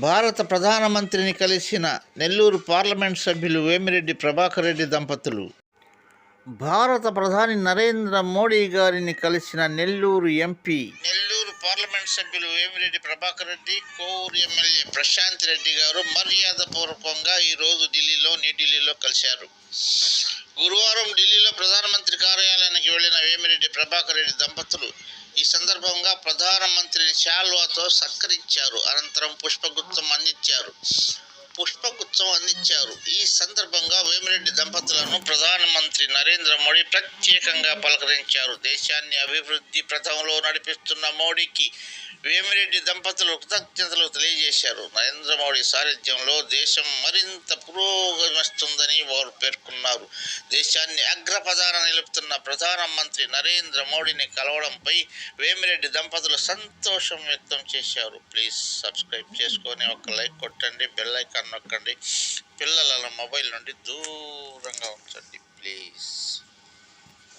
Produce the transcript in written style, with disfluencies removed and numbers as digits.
భారత ప్రధానమంత్రిని కలిసిన నెల్లూరు పార్లమెంట్ సభ్యులు వేమిరెడ్డి ప్రభాకర్ రెడ్డి దంపతులు. భారత ప్రధాని నరేంద్ర మోడీ గారిని కలిసిన నెల్లూరు ఎంపీ, నెల్లూరు పార్లమెంట్ సభ్యులు వేమిరెడ్డి ప్రభాకర్ రెడ్డి, కోవూరు ఎమ్మెల్యే ప్రశాంత్ రెడ్డి గారు మర్యాదపూర్వకంగా ఈరోజు న్యూఢిల్లీలో కలిశారు. గురువారం ఢిల్లీలో ప్రధానమంత్రి కార్యాలయానికి వెళ్లిన వేమిరెడ్డి ప్రభాకర్ రెడ్డి దంపతులు ఈ సందర్భంగా ప్రధానమంత్రిని శాల్వాతో సత్కరించారు. అనంతరం పుష్పగుచ్చం అందించారు. ఈ సందర్భంగా వేమిరెడ్డి దంపతులను ప్రధానమంత్రి నరేంద్ర మోడీ ప్రత్యేకంగా పలకరించారు. దేశాన్ని అభివృద్ధి పథంలో నడిపిస్తున్న మోడీకి వేమిరెడ్డి దంపతులు కృతజ్ఞతలు తెలియజేశారు. నరేంద్ర మోడీ సారథ్యంలో దేశం మరింత పురోగమిస్తుందని వారు పేర్కొన్నారు. దేశాన్ని అగ్రపథాన నిలుపుతున్న ప్రధానమంత్రి నరేంద్ర మోడీని కలవడంపై వేమిరెడ్డి దంపతులు సంతోషం వ్యక్తం చేశారు. ప్లీజ్ సబ్స్క్రైబ్ చేసుకొని ఒక లైక్ కొట్టండి, బెల్ ఐకాన్ నొక్కండి. పిల్లలను మొబైల్ నుండి దూరంగా ఉంచండి.